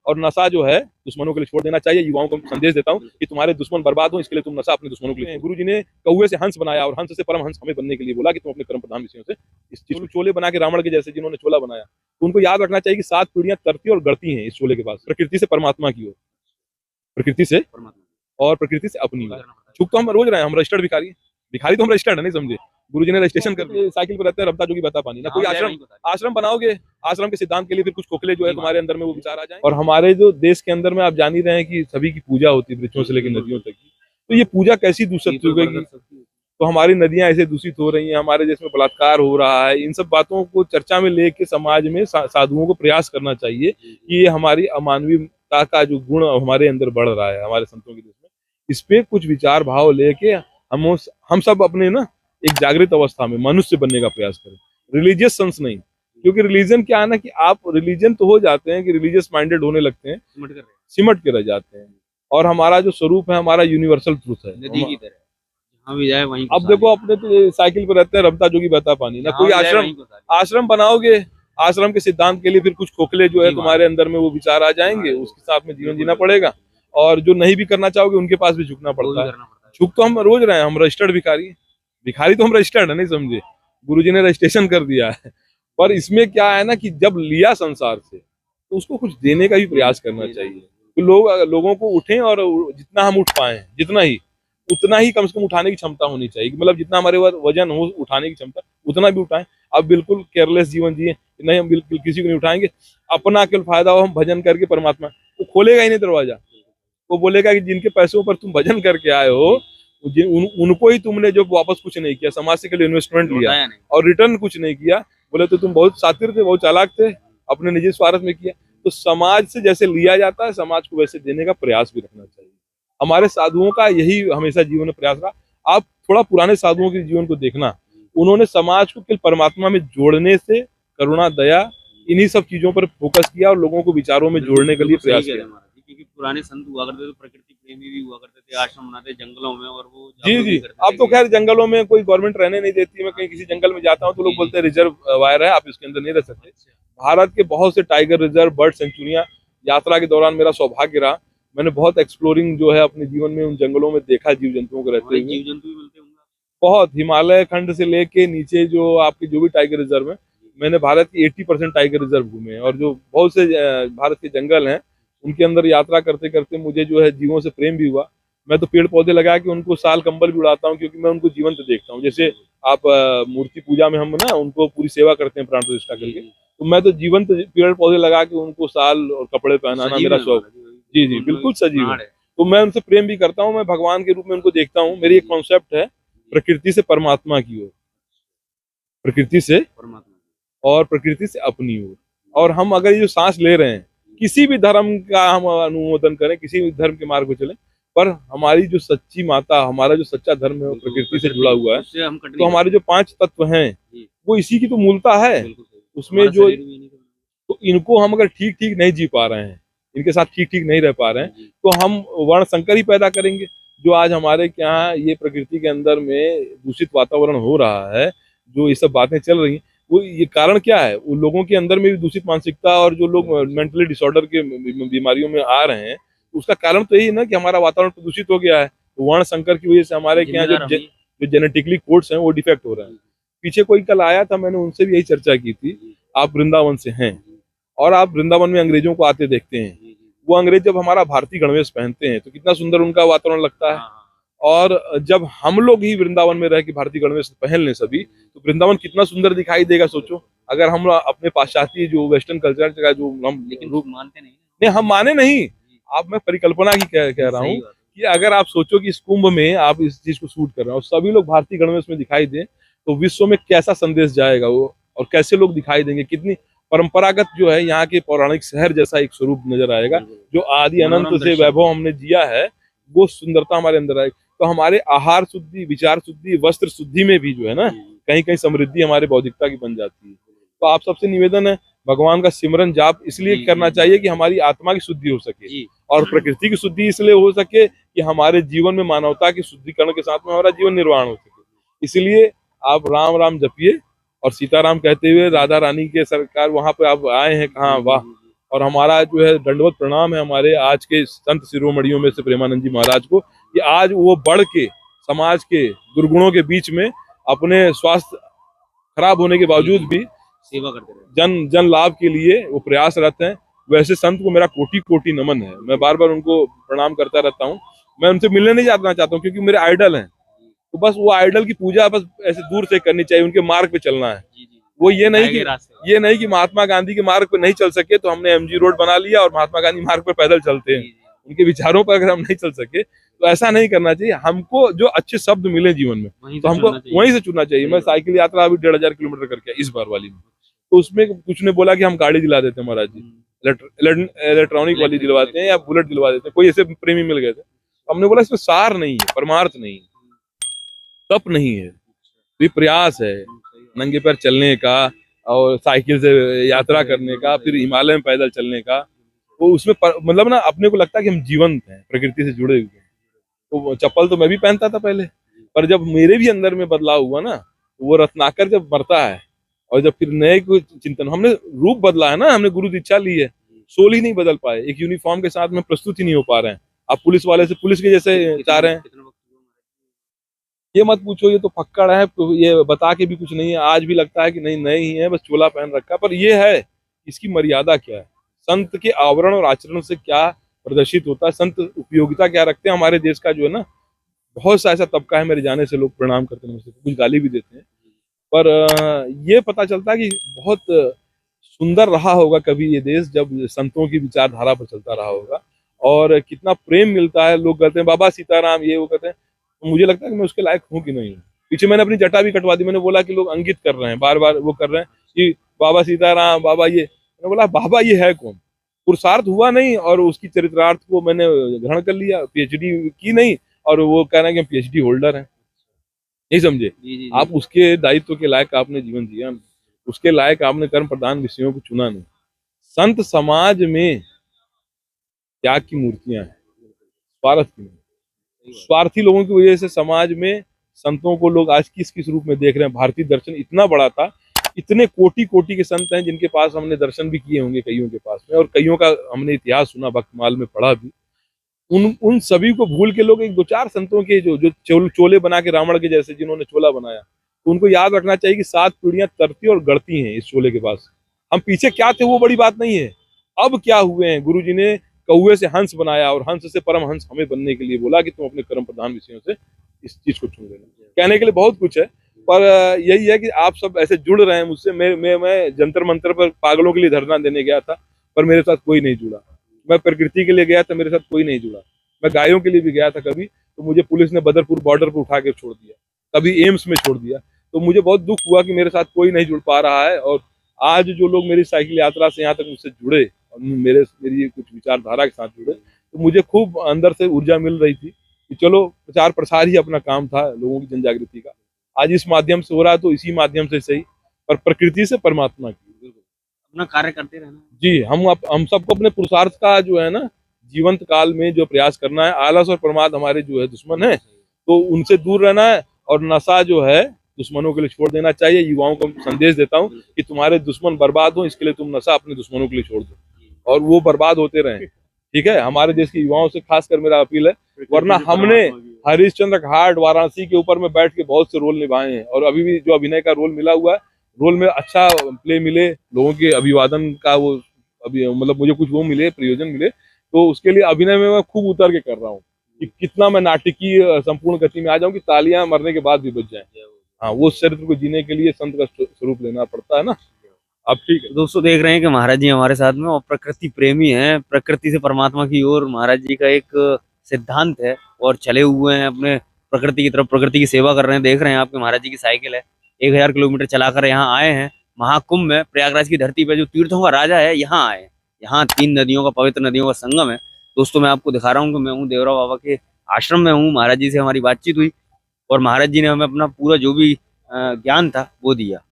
और नशा जो है दुश्मनों के लिए छोड़ देना चाहिए। युवाओं को संदेश देता हूँ कि तुम्हारे दुश्मन बर्बाद हो, इसके लिए तुम नशा अपने दुश्मनों के लिए। गुरु जी ने कौवे से हंस बनाया और हंस से परम हंस हमें बनने के लिए बोला कि तुम अपने कर्म प्रधान विषयों से इस चीज को चोले बना के रावण के जैसे जिन्होंने चोला बनाया, तो उनको याद रखना चाहिए कि 7 पीढ़ियां तरती और गढ़ती हैं इस चोले के पास, प्रकृति से परमात्मा की ओर, प्रकृति से और प्रकृति से अपनी ओर। छुप तो हम रोज रहे हैं, हम रजिस्टर्ड भिखारी हैं। भिखारी तो हम रजिस्टर्ड है, नहीं समझे। गुरु जी ने रजिस्ट्रेशन कर दिया। साइकिल पर रहते हैं, रब्ता जोगी बता पानी ना। कोई आश्रम बनाओगे, आश्रम के सिद्धांत के लिए फिर कुछ खोखले जो है तुम्हारे अंदर में वो विचार आ जाए। और हमारे जो देश के अंदर में आप जान ही रहे हैं कि सभी की पूजा होती है, वृक्षों से लेकर नदियों तक की। तो ये पूजा कैसी दूषित हो गई, तो हमारी नदियां ऐसे दूषित हो रही हैं, हमारे देश में बलात्कार हो रहा है। इन सब बातों को चर्चा में लेके समाज में साधुओं को प्रयास करना चाहिए कि ये हमारी अमानवीयता का जो गुण हमारे अंदर बढ़ रहा है हमारे संतों के देश में, इस पे कुछ विचार भाव लेके हम सब अपने ना एक जागृत अवस्था में मनुष्य बनने का प्रयास करें, रिलीजियस सेंस नहीं। क्योंकि रिलीजन क्या है ना कि आप रिलीजन तो हो जाते हैं कि रिलीजियस माइंडेड होने लगते हैं, सिमट के रह जाते हैं। और हमारा जो स्वरूप है हमारा यूनिवर्सल ट्रूथ है, नदी की तरह जहाँ भी जाए वहीं। अब देखो अपने तो साइकिल पर रहते हैं, रब्ता जोगी बहता पानी ना। कोई आश्रम बनाओगे, आश्रम के सिद्धांत के लिए फिर कुछ खोखले जो है तुम्हारे अंदर में वो विचार आ जाएंगे, उसके साथ में जीवन जीना पड़ेगा। और जो नहीं भी करना चाहोगे उनके पास भी झुकना पड़ता है। झुक तो हम रोज रहे हैं, हम रजिस्टर्ड भिखारी हैं। भिखारी तो हम रजिस्टर्ड है, नहीं समझे। गुरुजी ने रजिस्ट्रेशन कर दिया है। पर इसमें क्या है ना कि जब लिया संसार से तो उसको कुछ देने का भी प्रयास करना चाहिए। तो लोगों को उठें और जितना हम उठ पाए जितना ही उतना ही कम से कम उठाने की क्षमता होनी चाहिए। मतलब जितना हमारे वजन हो उठाने की क्षमता उतना भी उठाएं। अब बिल्कुल केयरलेस जीवन जिए, नहीं हम बिल्कुल किसी को नहीं उठाएंगे, अपना केवल फायदा हो, हम भजन करके परमात्मा वो खोलेगा ही नहीं दरवाजा। वो बोलेगा कि जिनके पैसों पर तुम भजन करके आए हो उनको ही तुमने जो वापस कुछ नहीं किया, समाज से के लिए इन्वेस्टमेंट लिया और रिटर्न कुछ नहीं किया, बोले तो तुम बहुत शातिर थे, बहुत चालाक थे, अपने निजी स्वार्थ में किया। तो समाज से जैसे लिया जाता है समाज को वैसे देने का प्रयास भी रखना चाहिए। हमारे साधुओं का यही हमेशा जीवन में प्रयास रहा। आप थोड़ा पुराने साधुओं के जीवन को देखना, उन्होंने समाज को केवल परमात्मा में जोड़ने से, करुणा दया इन्हीं सब चीजों पर फोकस किया और लोगों को विचारों में जोड़ने के लिए प्रयास किया। क्योंकि पुराने संत हुआ करते थे, प्रकृति प्रेमी भी हुआ करते थे, आश्रम बनाते जंगलों में, और वो जी अब तो खैर जंगलों में कोई गवर्नमेंट रहने नहीं देती। मैं कहीं किसी जंगल में जाता हूँ तो लोग बोलते हैं रिजर्व वायर है, आप इसके अंदर नहीं रह सकते। भारत के बहुत से टाइगर रिजर्व, बर्ड सेंचुरियां, यात्रा के दौरान मेरा सौभाग्य रहा, मैंने बहुत एक्सप्लोरिंग जो है अपने जीवन में उन जंगलों में देखा, जीव जंतुओं को रहते हुए। जीव जंतु भी मिलते होंगे बहुत, हिमालय खंड से लेके नीचे जो आपके जो भी टाइगर रिजर्व है, मैंने भारत की 80% टाइगर रिजर्व घूमे। और जो बहुत से भारत के जंगल हैं उनके अंदर यात्रा करते करते मुझे जो है जीवों से प्रेम भी हुआ। मैं तो पेड़ पौधे लगा के उनको साल कंबल भी उड़ाता हूँ, क्योंकि मैं उनको जीवंत देखता हूँ। जैसे आप मूर्ति पूजा में हम ना उनको पूरी सेवा करते हैं प्राण प्रतिष्ठा करके, तो मैं तो जीवंत पेड़ पौधे लगा के उनको साल और कपड़े पहनाना मेरा शौक। जी बिल्कुल सजीव है। तो मैं उनसे प्रेम भी करता हूँ, मैं भगवान के रूप में उनको देखता हूँ। मेरी एक कॉन्सेप्ट है प्रकृति से परमात्मा की ओर, प्रकृति से परमात्मा और प्रकृति से अपनी ओर। और हम अगर ये जो सांस ले रहे हैं, किसी भी धर्म का हम अनुमोदन करें, किसी भी धर्म के मार्ग पर चलें, पर हमारी जो सच्ची माता, हमारा जो सच्चा धर्म है वो प्रकृति से जुड़ा हुआ है। तो हमारे जो 5 तत्व हैं वो इसी की तो मूलता है। उसमें जो तो इनको हम अगर ठीक ठीक नहीं जी पा रहे हैं, इनके साथ ठीक ठीक नहीं रह पा रहे हैं, तो हम वर्ण संकर ही पैदा करेंगे। जो आज हमारे यहाँ ये प्रकृति के अंदर में दूषित वातावरण हो रहा है, जो ये सब बातें चल रही हैं, वो ये कारण क्या है? वो लोगों के अंदर में भी दूषित मानसिकता और जो लोग मेंटली डिसऑर्डर के बीमारियों में आ रहे हैं, उसका कारण तो यही ना कि हमारा वातावरण प्रदूषित हो गया है। वर्ण संकर की वजह से हमारे यहाँ जो जेनेटिकली कोड्स हैं वो डिफेक्ट हो रहे हैं। पीछे कोई कल आया था, मैंने उनसे भी यही चर्चा की थी। आप वृंदावन से हैं और आप वृंदावन में अंग्रेजों को आते देखते हैं। वो अंग्रेज जब हमारा भारतीय गणवेश पहनते हैं तो कितना सुंदर उनका वातावरण लगता है। और जब हम लोग ही वृंदावन में रह के भारतीय गणवेश पहन लें सभी, तो वृंदावन कितना सुंदर दिखाई देगा। सोचो, अगर हम अपने पाश्चात्य जो वेस्टर्न कल्चर का जो हम रूप मानते नहीं, हम माने नहीं। आप मैं परिकल्पना की कह रहा हूँ कि अगर आप सोचो कि इस कुंभ में आप इस चीज को शूट कर रहे हैं और सभी लोग भारतीय गणवेश में दिखाई दें, तो विश्व में कैसा संदेश जाएगा वो, और कैसे लोग दिखाई देंगे। कितनी परंपरागत जो है यहाँ के पौराणिक शहर जैसा एक स्वरूप नजर आएगा। जो आदि अनंत से वैभव हमने जिया है वो सुंदरता हमारे अंदर आएगी। तो हमारे आहार शुद्धि, विचार शुद्धि, वस्त्र शुद्धि में भी जो है ना कहीं कहीं समृद्धि हमारे बौद्धिकता की बन जाती है। तो आप सबसे निवेदन है, भगवान का सिमरन जाप इसलिए करना चाहिए कि हमारी आत्मा की शुद्धि हो सके, और प्रकृति की शुद्धि इसलिए हो सके कि हमारे जीवन में मानवता की शुद्धिकरण के साथ में हमारा जीवन निर्वाण हो सके। इसलिए आप राम राम जपिए और सीताराम कहते हुए राधा रानी के सरकार वहां पे आप आए हैं, कहाँ, वाह। और हमारा जो है दंडवत प्रणाम है हमारे आज के संत शिरोमणियों में से प्रेमानंद जी महाराज को, कि आज वो बढ़ के समाज के दुर्गुणों के बीच में अपने स्वास्थ्य खराब होने के बावजूद भी सेवा करते रहे। जन लाभ के लिए वो प्रयासरत हैं। वैसे संत को मेरा कोटि कोटि नमन है, मैं बार बार उनको प्रणाम करता रहता हूँ। मैं उनसे मिलने नहीं जाना चाहता हूँ क्योंकि मेरे आइडल हैं, तो बस वो आइडल की पूजा बस ऐसे दूर से करनी चाहिए, उनके मार्ग पे चलना है। वो ये नहीं कि महात्मा गांधी के मार्ग पे नहीं चल सके तो हमने एमजी रोड बना लिया और महात्मा गांधी मार्ग पे पैदल चलते हैं। उनके विचारों पर अगर हम नहीं चल सके तो ऐसा नहीं करना चाहिए। हमको जो अच्छे शब्द मिले जीवन में तो हमको वहीं से चुनना चाहिए। मैं साइकिल यात्रा अभी 1500 किलोमीटर करके इस बार वाली में, तो उसमें कुछ ने बोला कि हम गाड़ी दिला देते हैं महाराज जी, इलेक्ट्रॉनिक वाली दिलवाते हैं या बुलेट दिलवा देते हैं, कोई ऐसे प्रेमी मिल गए थे। हमने बोला इसमें सार नहीं है, परमार्थ नहीं है, तप नहीं है, ये प्रयास है नंगे पैर चलने का और साइकिल से यात्रा करने का, फिर हिमालय में पैदल चलने का। वो उसमें मतलब ना अपने को लगता है कि हम जीवंत हैं, प्रकृति से जुड़े हुए हैं। तो चप्पल तो मैं भी पहनता था पहले, पर जब मेरे भी अंदर में बदलाव हुआ ना, तो वो रत्नाकर जब मरता है और जब फिर नए को चिंतन, हमने रूप बदला है ना, हमने गुरु दीक्षा ली है, सोल ही नहीं बदल पाए, एक यूनिफॉर्म के साथ में प्रस्तुत ही नहीं हो पा रहे हैं। आप पुलिस वाले से पुलिस के जैसे चाह रहे हैं, ये मत पूछो, ये तो फक्कड़ है, तो ये बता के भी कुछ नहीं है। आज भी लगता है कि नहीं नए ही है, बस चोला पहन रखा, पर ये है इसकी मर्यादा क्या है, संत के आवरण और आचरण से क्या प्रदर्शित होता है, संत उपयोगिता क्या रखते हैं। हमारे देश का जो है ना, बहुत सा ऐसा तबका है, मेरे जाने से लोग प्रणाम करते हैं, कुछ गाली भी देते हैं, पर ये पता चलता है कि बहुत सुंदर रहा होगा कभी ये देश जब संतों की विचारधारा पर चलता रहा होगा, और कितना प्रेम मिलता है। लोग कहते हैं बाबा सीताराम, ये वो कहते हैं, तो मुझे लगता है कि मैं उसके लायक हूँ कि नहीं हूँ। पीछे मैंने अपनी जटा भी कटवा दी, मैंने बोला कि लोग अंकित कर रहे हैं, बार बार वो कर रहे हैं कि बाबा सीताराम, बाबा ये, मैंने बोला बाबा ये है कौन, पुरुषार्थ हुआ नहीं और उसकी चरित्रार्थ को मैंने ग्रहण कर लिया, पीएचडी की नहीं, और वो कह रहे हैं कि पीएचडी होल्डर है, नहीं समझे आप। उसके दायित्व के लायक आपने जीवन जिया, उसके लायक आपने कर्म प्रधान विषयों को चुना नहीं। संत समाज में त्याग की मूर्तियां हैं, स्वार्थ की नहीं। स्वार्थी लोगों की वजह से समाज में संतों को लोग आज किस किस रूप में देख रहे हैं। भारतीय दर्शन इतना बड़ा था, इतने कोटि कोटि के संत हैं जिनके पास हमने दर्शन भी किए होंगे कईयों के पास में, और कईयों का हमने इतिहास सुना, भक्तमाल में पढ़ा भी। उन सभी को भूल के लोग एक दो चार संतों के जो चोले बना के, रावण के जैसे जिन्होंने चोला बनाया, तो उनको याद रखना चाहिए कि 7 पीढ़ियां तरती और गढ़ती हैं इस चोले के पास। हम पीछे क्या थे वो बड़ी बात नहीं है, अब क्या हुए हैं। गुरु जी ने कौवे से हंस बनाया और हंस से परम हंस हमें बनने के लिए बोला कि तुम अपने कर्म प्रधान विषयों से इस चीज को चुन लेना। कहने के लिए बहुत कुछ है, पर यही है कि आप सब ऐसे जुड़ रहे हैं मुझसे। मैं जंतर मंतर पर पागलों के लिए धरना देने गया था, पर मेरे साथ कोई नहीं जुड़ा। मैं प्रकृति के लिए गया था, मेरे साथ कोई नहीं जुड़ा। मैं गायों के लिए भी गया था कभी, तो मुझे पुलिस ने बदरपुर बॉर्डर पर उठा के छोड़ दिया, कभी एम्स में छोड़ दिया। तो मुझे बहुत दुख हुआ कि मेरे साथ कोई नहीं जुड़ पा रहा है। और आज जो लोग मेरी साइकिल यात्रा से यहाँ तक मुझसे जुड़े और मेरी कुछ विचारधारा के साथ जुड़े, तो मुझे खूब अंदर से ऊर्जा मिल रही थी कि चलो प्रचार प्रसार ही अपना काम था लोगों की जन जागृति का। आज इस माध्यम से हो रहा है, तो इसी माध्यम से सही, पर प्रकृति से परमात्मा की अपना कार्य करते रहना जी। हम सबको अपने पुरुषार्थ का जो है ना, जीवंत काल में जो प्रयास करना है। आलस और प्रमाद हमारे जो है दुश्मन है, तो उनसे दूर रहना है, और नशा जो है दुश्मनों के लिए छोड़ देना चाहिए। युवाओं को संदेश देता हूँ कि तुम्हारे दुश्मन बर्बाद हो, इसके लिए तुम नशा अपने दुश्मनों के लिए छोड़ दो और वो बर्बाद होते रहें, ठीक है। हमारे देश के युवाओं से खासकर मेरा अपील है, वरना हमने हरिश्चंद्र घाट वाराणसी के ऊपर में बैठ के बहुत से रोल निभाए हैं, और अभी भी जो अभिनय का रोल मिला हुआ है, रोल में अच्छा प्ले मिले, लोगों के अभिवादन का वो अभी मतलब मुझे कुछ वो मिले, प्रयोजन मिले, तो उसके लिए अभिनय में मैं खूब उतर के कर रहा हूँ कि कितना मैं नाटकीय संपूर्ण गति में आ जाऊं कि तालियां मरने के बाद भी बच जाएं। हाँ, वो चरित्र को जीने के लिए संत का स्वरूप लेना पड़ता है ना। अब ठीक है दोस्तों, देख रहे हैं कि महाराज जी हमारे साथ में और प्रकृति प्रेमी हैं, प्रकृति से परमात्मा की ओर महाराज जी का एक सिद्धांत है और चले हुए हैं अपने प्रकृति की तरफ, प्रकृति की सेवा कर रहे हैं। देख रहे हैं आपके महाराज जी की साइकिल है, 1000 किलोमीटर चलाकर यहाँ आए हैं। महाकुंभ में प्रयागराज की धरती पे जो तीर्थों का राजा है, यहाँ आए हैं। यहाँ 3 नदियों का, पवित्र नदियों का संगम है। दोस्तों, मैं आपको दिखा रहा हूँ कि मैं हूँ देवरा बाबा के आश्रम में हूँ। महाराज जी से हमारी बातचीत हुई और महाराज जी ने हमें अपना पूरा जो भी ज्ञान था वो दिया।